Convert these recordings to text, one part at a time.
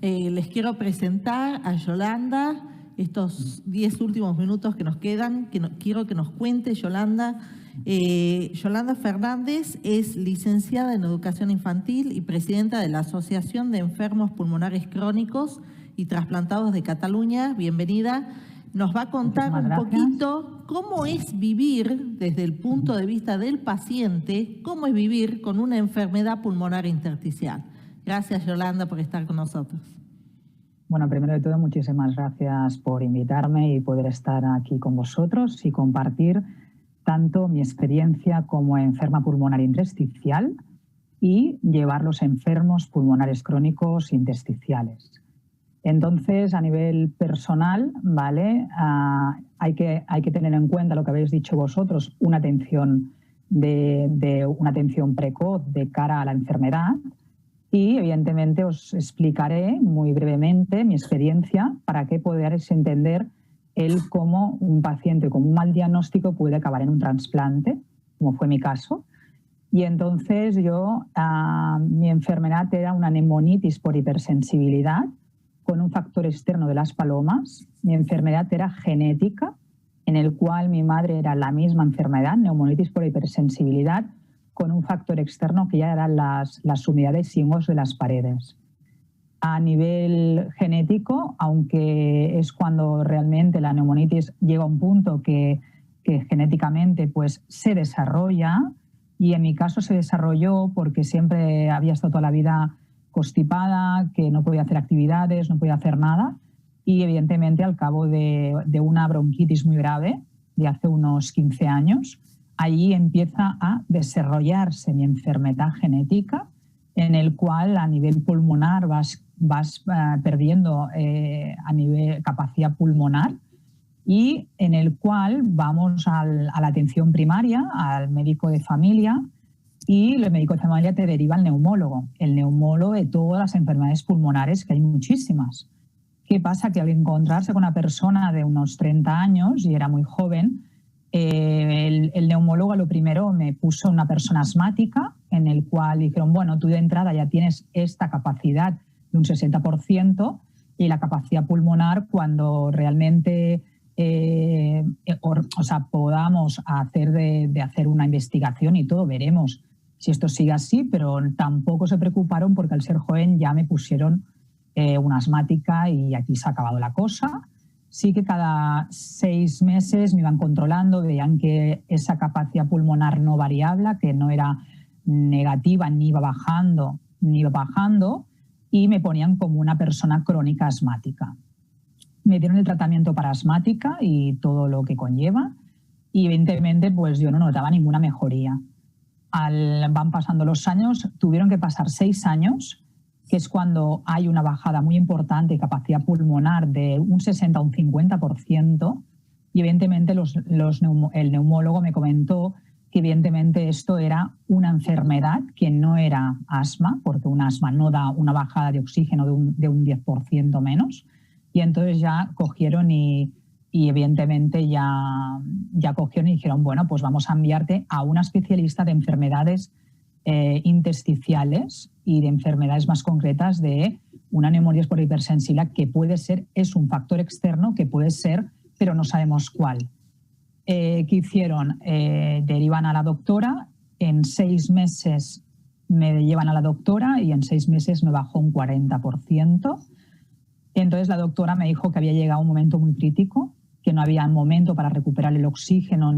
Les quiero presentar a Yolanda. Estos 10 últimos minutos que nos quedan, quiero que nos cuente Yolanda. Yolanda Fernández es licenciada en Educación Infantil y presidenta de la Asociación de Enfermos Pulmonares Crónicos y Trasplantados de Cataluña. Bienvenida. Nos va a contar un poquito cómo es vivir desde el punto de vista del paciente, cómo es vivir con una enfermedad pulmonar intersticial. Gracias, Yolanda, por estar con nosotros. Bueno, primero de todo, muchísimas gracias por invitarme y poder estar aquí con vosotros y compartir tanto mi experiencia como enferma pulmonar intersticial y llevar los enfermos pulmonares crónicos intersticiales. Entonces, a nivel personal, ¿vale? Hay que tener en cuenta lo que habéis dicho vosotros, una atención una atención precoz de cara a la enfermedad. Y, evidentemente, os explicaré muy brevemente mi experiencia para que podáis entender cómo un paciente con un mal diagnóstico puede acabar en un trasplante, como fue mi caso. Y entonces mi enfermedad era una neumonitis por hipersensibilidad con un factor externo de las palomas. Mi enfermedad era genética, en el cual mi madre era la misma enfermedad, neumonitis por hipersensibilidad, con un factor externo que ya eran las humedades y hongos de las paredes. A nivel genético, aunque es cuando realmente la neumonitis llega a un punto que genéticamente pues, se desarrolla, y en mi caso se desarrolló porque siempre había estado toda la vida constipada, que no podía hacer actividades, no podía hacer nada, y evidentemente al cabo de una bronquitis muy grave de hace unos 15 años, allí empieza a desarrollarse mi enfermedad genética, en el cual a nivel pulmonar vas perdiendo a nivel capacidad pulmonar, y en el cual vamos a la atención primaria, al médico de familia, y el médico de familia te deriva al neumólogo, el neumólogo de todas las enfermedades pulmonares, que hay muchísimas. ¿Qué pasa? Que al encontrarse con una persona de unos 30 años, y era muy joven, el neumólogo lo primero me puso una persona asmática, en el cual dijeron, bueno, tú de entrada ya tienes esta capacidad de un 60%, y la capacidad pulmonar, cuando realmente podamos hacer una investigación y todo, veremos si esto sigue así, pero tampoco se preocuparon porque al ser joven ya me pusieron una asmática y aquí se ha acabado la cosa. Sí que cada 6 meses me iban controlando, veían que esa capacidad pulmonar no variable, que no era negativa, ni iba bajando, y me ponían como una persona crónica asmática. Me dieron el tratamiento para asmática y todo lo que conlleva, y evidentemente pues yo no notaba ninguna mejoría. Van pasando los años, tuvieron que pasar 6 años, que es cuando hay una bajada muy importante de capacidad pulmonar de un 60 a un 50%, y evidentemente el neumólogo me comentó que evidentemente esto era una enfermedad que no era asma, porque un asma no da una bajada de oxígeno de un 10% menos, y entonces ya cogieron y evidentemente ya cogieron y dijeron, bueno, pues vamos a enviarte a una especialista de enfermedades intersticiales y de enfermedades más concretas de una neumonitis por hipersensibilidad, que es un factor externo que puede ser, pero no sabemos cuál. ¿Qué hicieron? Derivan a la doctora, en 6 meses me llevan a la doctora y en 6 meses me bajó un 40%. Entonces la doctora me dijo que había llegado un momento muy crítico, que no había momento para recuperar el oxígeno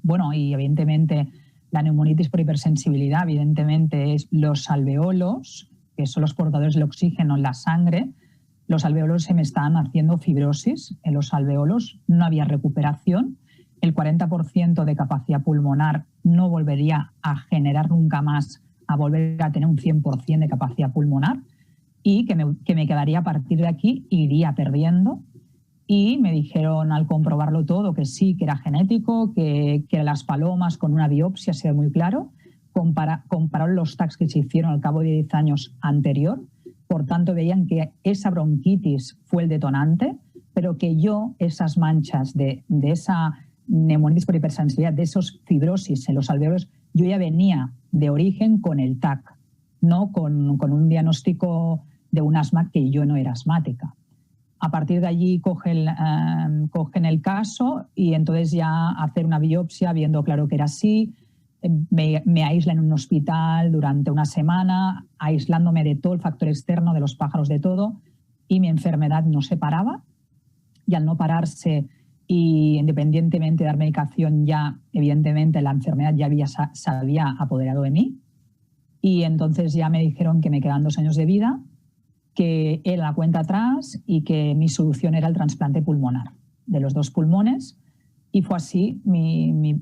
bueno, y evidentemente la neumonitis por hipersensibilidad, evidentemente, es los alveolos, que son los portadores del oxígeno en la sangre. Los alveolos se me estaban haciendo fibrosis. En los alveolos no había recuperación. El 40% de capacidad pulmonar no volvería a generar nunca más, a volver a tener un 100% de capacidad pulmonar, y que me quedaría a partir de aquí, iría perdiendo. Y me dijeron al comprobarlo todo que sí, que era genético, que las palomas con una biopsia se ve muy claro. Compararon los TACs que se hicieron al cabo de 10 años anterior. Por tanto, veían que esa bronquitis fue el detonante, pero que esas manchas de esa neumonitis por hipersensibilidad, de esos fibrosis en los alveolos, yo ya venía de origen con el TAC, no con un diagnóstico de un asma que yo no era asmática. A partir de allí cogen el caso y entonces ya hacer una biopsia viendo claro que era así. Me aíslan en un hospital durante una semana, aislándome de todo el factor externo, de los pájaros, de todo, y mi enfermedad no se paraba. Y al no pararse y independientemente de dar medicación, ya evidentemente la enfermedad ya se había apoderado de mí. Y entonces ya me dijeron que me quedaban 2 años de vida, que era la cuenta atrás y que mi solución era el trasplante pulmonar de los 2 pulmones. Y fue así mi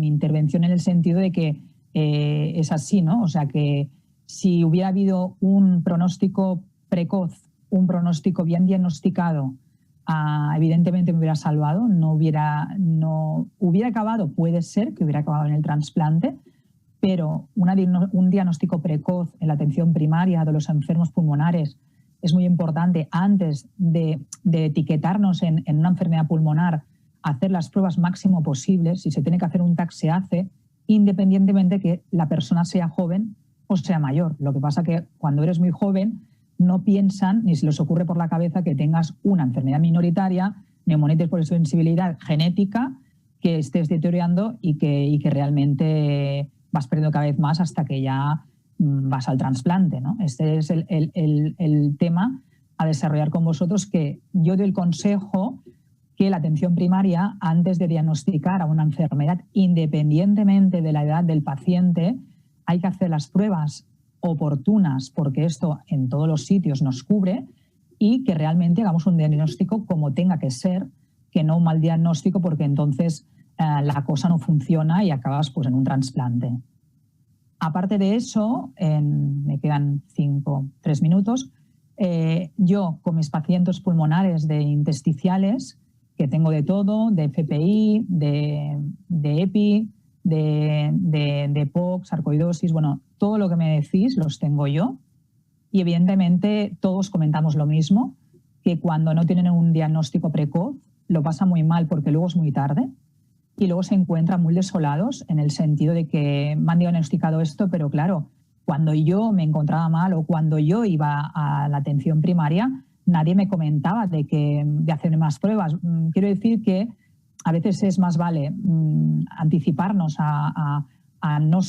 intervención, en el sentido de que es así, ¿no? O sea, que si hubiera habido un pronóstico precoz, un pronóstico bien diagnosticado, evidentemente me hubiera salvado, no hubiera acabado, puede ser que hubiera acabado en el trasplante, pero un diagnóstico precoz en la atención primaria de los enfermos pulmonares es muy importante. Antes de etiquetarnos en una enfermedad pulmonar, hacer las pruebas máximo posibles. Si se tiene que hacer un TAC, se hace, independientemente de que la persona sea joven o sea mayor. Lo que pasa que cuando eres muy joven no piensan ni se les ocurre por la cabeza que tengas una enfermedad minoritaria, neumonitis por sensibilidad genética, que estés deteriorando y que realmente vas perdiendo cada vez más hasta que ya vas al trasplante, ¿no? Este es el tema a desarrollar con vosotros, que yo doy el consejo que la atención primaria, antes de diagnosticar a una enfermedad, independientemente de la edad del paciente, hay que hacer las pruebas oportunas, porque esto en todos los sitios nos cubre, y que realmente hagamos un diagnóstico como tenga que ser, que no un mal diagnóstico, porque entonces la cosa no funciona y acabas pues en un trasplante. Aparte de eso, me quedan 3 minutos, yo con mis pacientes pulmonares de intersticiales, que tengo de todo, de FPI, de EPI, de POC, sarcoidosis, bueno, todo lo que me decís los tengo yo. Y evidentemente todos comentamos lo mismo, que cuando no tienen un diagnóstico precoz lo pasan muy mal porque luego es muy tarde y luego se encuentran muy desolados, en el sentido de que me han diagnosticado esto, pero claro, cuando yo me encontraba mal o cuando yo iba a la atención primaria, nadie me comentaba de hacer más pruebas. Quiero decir que a veces es más vale anticiparnos a no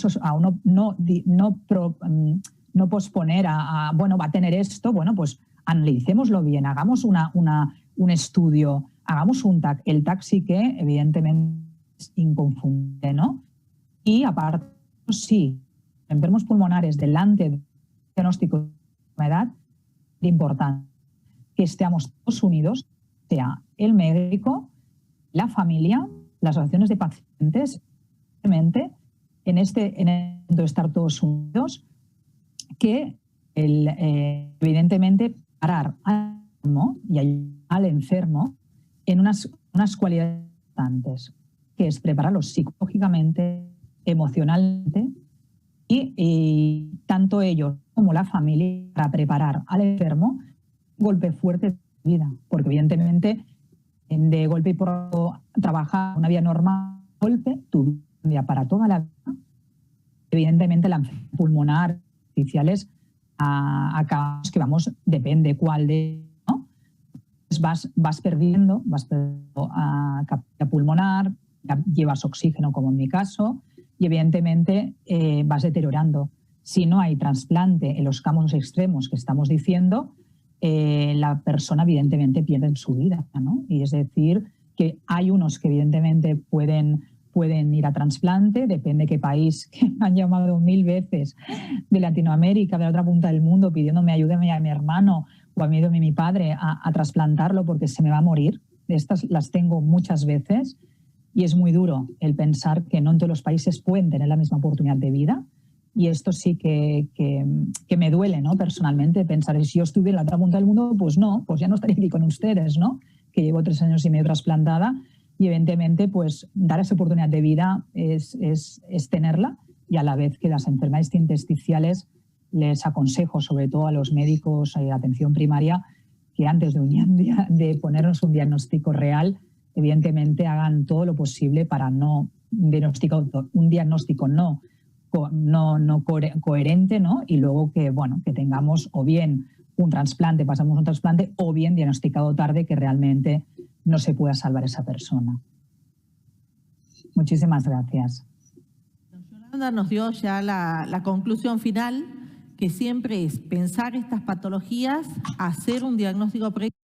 posponer bueno, va a tener esto, bueno, pues analicémoslo bien, hagamos un estudio, hagamos un TAC. El TAC sí que evidentemente es inconfundible, ¿no? Y aparte, sí, enfermos pulmonares delante del diagnóstico de enfermedad, es importante que estemos todos unidos, sea el médico, la familia, las asociaciones de pacientes, realmente en el momento de estar todos unidos, que evidentemente parar al enfermo y ayudar al enfermo en unas cualidades importantes, que es prepararlos psicológicamente, emocionalmente, y tanto ellos como la familia para preparar al enfermo un golpe fuerte de vida, porque evidentemente de golpe y por trabajar una vida normal, golpe, tu vida para toda la vida, evidentemente la enfermedad pulmonar, artificiales, acabamos que vamos, depende cuál de, ¿no? Pues vas perdiendo capacidad pulmonar, llevas oxígeno como en mi caso, y evidentemente vas deteriorando. Si no hay trasplante en los casos extremos que estamos diciendo, la persona evidentemente pierde su vida, ¿no? Y es decir, que hay unos que evidentemente pueden ir a trasplante, depende de qué país, que me han llamado 1000 veces de Latinoamérica, de la otra punta del mundo, pidiéndome ayúdame a mi hermano o a mi padre a trasplantarlo porque se me va a morir. Estas las tengo muchas veces y es muy duro el pensar que no en todos los países pueden tener la misma oportunidad de vida. Y esto sí que me duele, ¿no? Personalmente, pensar, si yo estuviera en la otra punta del mundo, pues no, pues ya no estaría aquí con ustedes, ¿no? Que llevo 3 años y medio trasplantada, y evidentemente pues dar esa oportunidad de vida es tenerla, y a la vez que las enfermedades intersticiales les aconsejo, sobre todo a los médicos de atención primaria, que antes de ponernos un diagnóstico real, evidentemente hagan todo lo posible para un diagnóstico no coherente, ¿no? Y luego que tengamos o bien un trasplante, pasamos un trasplante, o bien diagnosticado tarde que realmente no se pueda salvar esa persona. Muchísimas gracias. Yolanda nos dio ya la conclusión final, que siempre es pensar estas patologías, hacer un diagnóstico precoz